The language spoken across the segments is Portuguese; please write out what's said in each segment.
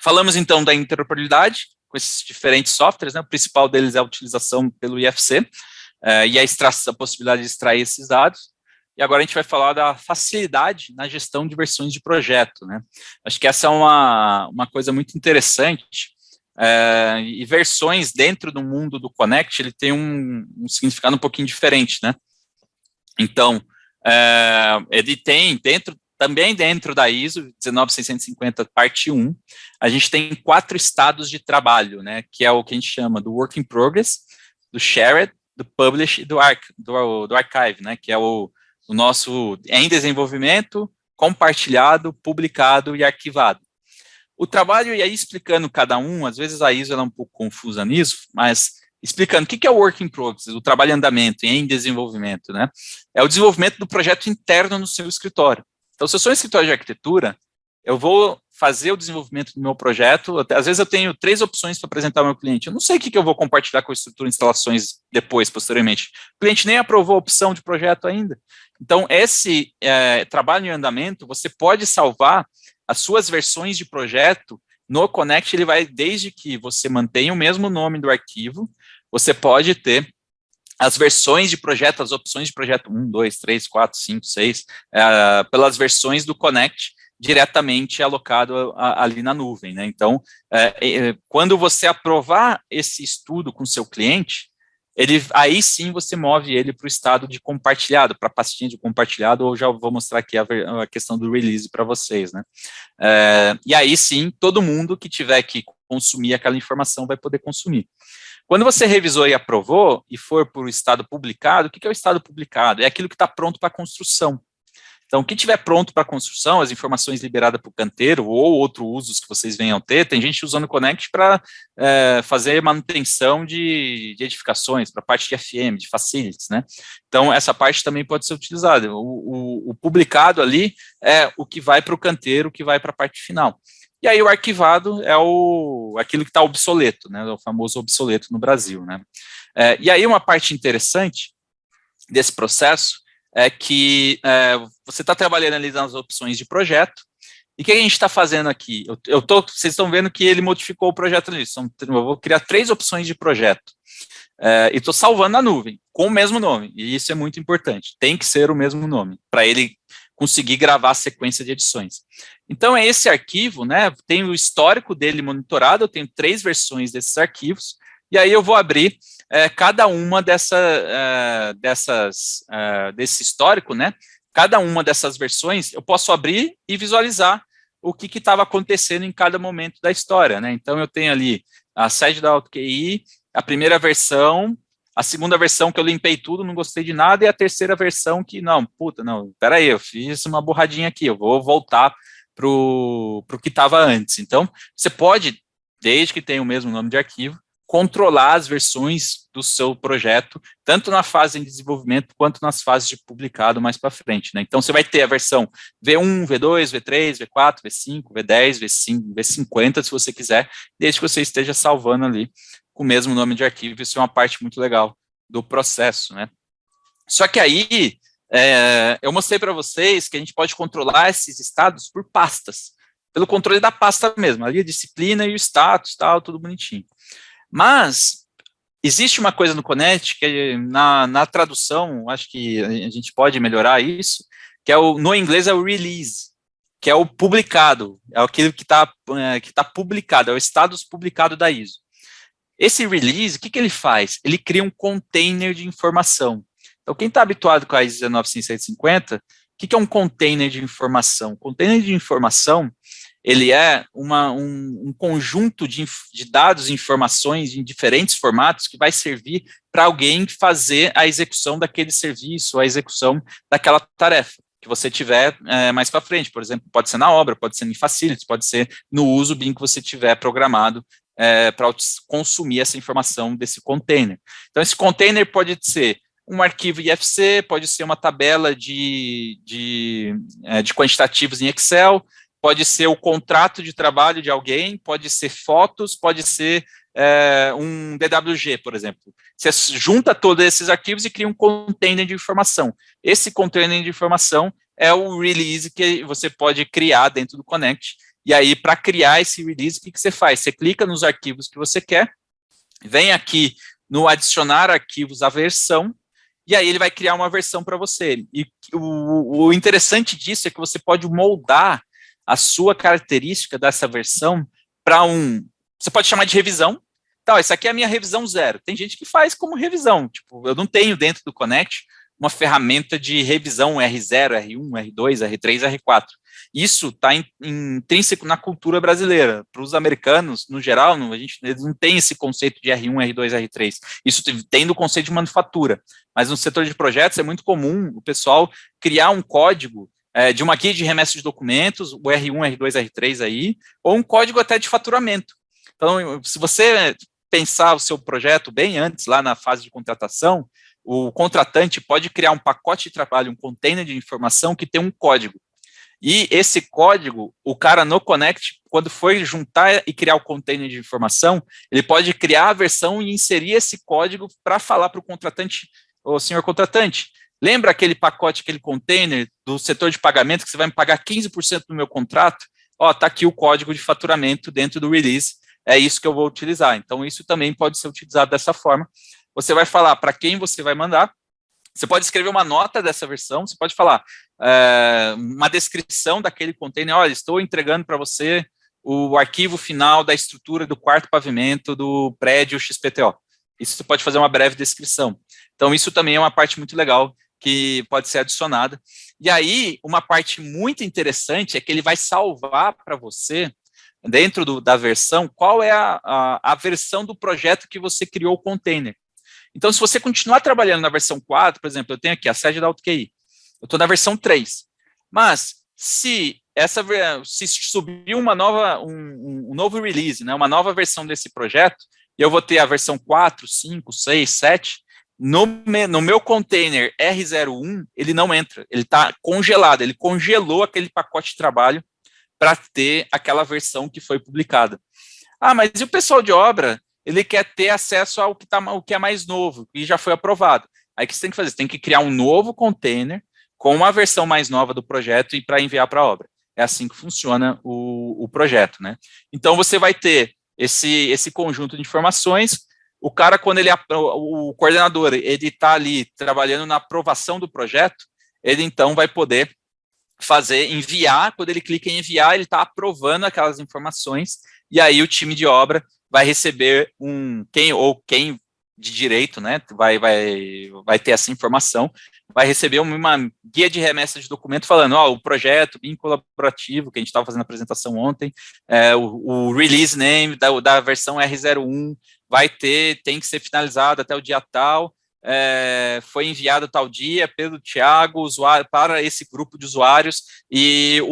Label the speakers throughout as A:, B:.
A: Falamos, então, da interoperabilidade com esses diferentes softwares, né? O principal deles é a utilização pelo IFC e a possibilidade de extrair esses dados. E agora a gente vai falar da facilidade na gestão de versões de projeto, né? Acho que essa é uma coisa muito interessante, e versões dentro do mundo do Connect, ele tem um significado um pouquinho diferente, né? Então, ele tem também dentro da ISO 19650, parte 1, a gente tem 4 estados de trabalho, né, que é o que a gente chama do Work in Progress, do Shared, do Publish e do Archive, né, que é o nosso em desenvolvimento, compartilhado, publicado e arquivado. O trabalho, e aí explicando cada um, às vezes a ISO ela é um pouco confusa nisso, mas explicando o que é o Work in Progress, o trabalho em andamento, em desenvolvimento, né, é o desenvolvimento do projeto interno no seu escritório. Então, se eu sou um escritório de arquitetura, eu vou fazer o desenvolvimento do meu projeto, às vezes eu tenho 3 opções para apresentar ao meu cliente, eu não sei o que eu vou compartilhar com a estrutura de instalações depois, posteriormente. O cliente nem aprovou a opção de projeto ainda. Então, esse trabalho em andamento, você pode salvar as suas versões de projeto no Connect, ele vai desde que você mantenha o mesmo nome do arquivo, você pode ter as versões de projeto, as opções de projeto 1, 2, 3, 4, 5, 6, pelas versões do Connect diretamente alocado ali na nuvem, né? Então, quando você aprovar esse estudo com seu cliente, aí sim você move ele para o estado de compartilhado, para a pastinha de compartilhado, ou já vou mostrar aqui a questão do release para vocês, né? E aí sim, todo mundo que tiver que consumir aquela informação vai poder consumir. Quando você revisou e aprovou, e for para o estado publicado, o que é o estado publicado? É aquilo que está pronto para construção. Então, o que estiver pronto para construção, as informações liberadas para o canteiro, ou outros usos que vocês venham ter, tem gente usando o Connect para fazer manutenção de edificações, para a parte de FM, de facilities, né? Então, essa parte também pode ser utilizada. O publicado ali é o que vai para o canteiro, o que vai para a parte final. E aí o arquivado é aquilo que está obsoleto, né, o famoso obsoleto no Brasil, né. E aí uma parte interessante desse processo é que você está trabalhando ali nas opções de projeto, e o que a gente está fazendo aqui? Vocês estão vendo que ele modificou o projeto ali, eu vou criar 3 opções de projeto, e estou salvando na nuvem, com o mesmo nome, e isso é muito importante, tem que ser o mesmo nome, para ele conseguir gravar a sequência de edições. Então, é esse arquivo, né, tem o histórico dele monitorado, eu tenho 3 versões desses arquivos, e aí eu vou abrir cada uma desse histórico, né, cada uma dessas versões, eu posso abrir e visualizar o que estava acontecendo em cada momento da história, né, então eu tenho ali a sede da AutoQI, a primeira versão, a segunda versão que eu limpei tudo, não gostei de nada, e a terceira versão que, peraí, eu fiz uma borradinha aqui, eu vou voltar para o que estava antes. Então, você pode, desde que tenha o mesmo nome de arquivo, controlar as versões do seu projeto, tanto na fase de desenvolvimento, quanto nas fases de publicado mais para frente, né? Então, você vai ter a versão V1, V2, V3, V4, V5, V10, V5, V50, se você quiser, desde que você esteja salvando ali com o mesmo nome de arquivo. Isso é uma parte muito legal do processo, né? Só que aí, eu mostrei para vocês que a gente pode controlar esses estados por pastas, pelo controle da pasta mesmo, ali a disciplina e o status, tal, tudo bonitinho. Mas existe uma coisa no Connect que na tradução, acho que a gente pode melhorar isso, que no inglês é o release, que é o publicado, é aquilo que tá publicado, é o status publicado da ISO. Esse release, o que ele faz? Ele cria um container de informação. Então, quem está habituado com a ISO 19650, o que é um container de informação? Container de informação, ele é um conjunto de dados e informações em diferentes formatos que vai servir para alguém fazer a execução daquele serviço, a execução daquela tarefa que você tiver mais para frente. Por exemplo, pode ser na obra, pode ser em facilities, pode ser no uso BIM que você tiver programado para consumir essa informação desse container. Então, esse container pode ser um arquivo IFC, pode ser uma tabela de quantitativos em Excel, pode ser o contrato de trabalho de alguém, pode ser fotos, pode ser um DWG, por exemplo. Você junta todos esses arquivos e cria um container de informação. Esse container de informação é o release que você pode criar dentro do Connect, E aí, para criar esse release, o que você faz? Você clica nos arquivos que você quer, vem aqui no adicionar arquivos à versão, e aí ele vai criar uma versão para você. E o interessante disso é que você pode moldar a sua característica dessa versão para você pode chamar de revisão. Então, essa aqui é a minha revisão 0. Tem gente que faz como revisão. Tipo, eu não tenho dentro do Connect uma ferramenta de revisão R0, R1, R2, R3, R4. Isso está intrínseco na cultura brasileira. Para os americanos, no geral, eles não têm esse conceito de R1, R2, R3. Isso tem do conceito de manufatura. Mas no setor de projetos é muito comum o pessoal criar um código de uma guia de remessa de documentos, o R1, R2, R3 aí, ou um código até de faturamento. Então, se você pensar o seu projeto bem antes, lá na fase de contratação, o contratante pode criar um pacote de trabalho, um container de informação que tem um código. E esse código, o cara no Connect, quando for juntar e criar o container de informação, ele pode criar a versão e inserir esse código para falar para o contratante, ô senhor contratante, lembra aquele pacote, aquele container do setor de pagamento que você vai me pagar 15% do meu contrato? Ó, tá aqui o código de faturamento dentro do release, é isso que eu vou utilizar. Então, isso também pode ser utilizado dessa forma. Você vai falar para quem você vai mandar, você pode escrever uma nota dessa versão, você pode falar uma descrição daquele container, olha, estou entregando para você o arquivo final da estrutura do quarto pavimento do prédio XPTO. Isso você pode fazer uma breve descrição. Então, isso também é uma parte muito legal que pode ser adicionada. E aí, uma parte muito interessante é que ele vai salvar para você, dentro da versão, qual é a versão do projeto que você criou o container. Então, se você continuar trabalhando na versão 4, por exemplo, eu tenho aqui a sede da AutoQI, eu estou na versão 3, mas se subir um novo release, né, uma nova versão desse projeto, eu vou ter a versão 4, 5, 6, 7, no meu container R01, ele não entra, ele está congelado, ele congelou aquele pacote de trabalho para ter aquela versão que foi publicada. Ah, mas e o pessoal de obra? Ele quer ter acesso ao que é mais novo, e já foi aprovado. Aí o que você tem que fazer? Você tem que criar um novo container com uma versão mais nova do projeto e para enviar para a obra. É assim que funciona o projeto, né? Então, você vai ter esse conjunto de informações. O cara, quando o coordenador, ele está ali trabalhando na aprovação do projeto, ele então vai poder enviar, quando ele clica em enviar, ele está aprovando aquelas informações, e aí o time de obra vai receber quem de direito, né, vai ter essa informação, vai receber uma guia de remessa de documento falando, o projeto BIM colaborativo, que a gente estava fazendo a apresentação ontem, o release name da versão R01 tem que ser finalizado até o dia tal, foi enviado tal dia pelo Thiago para esse grupo de usuários e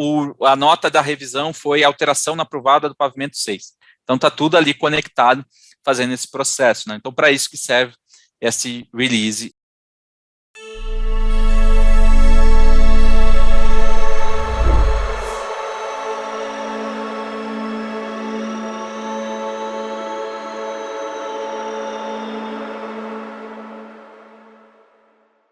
A: a nota da revisão foi alteração na aprovada do pavimento 6. Então, está tudo ali conectado, fazendo esse processo, né? Então, para isso que serve esse release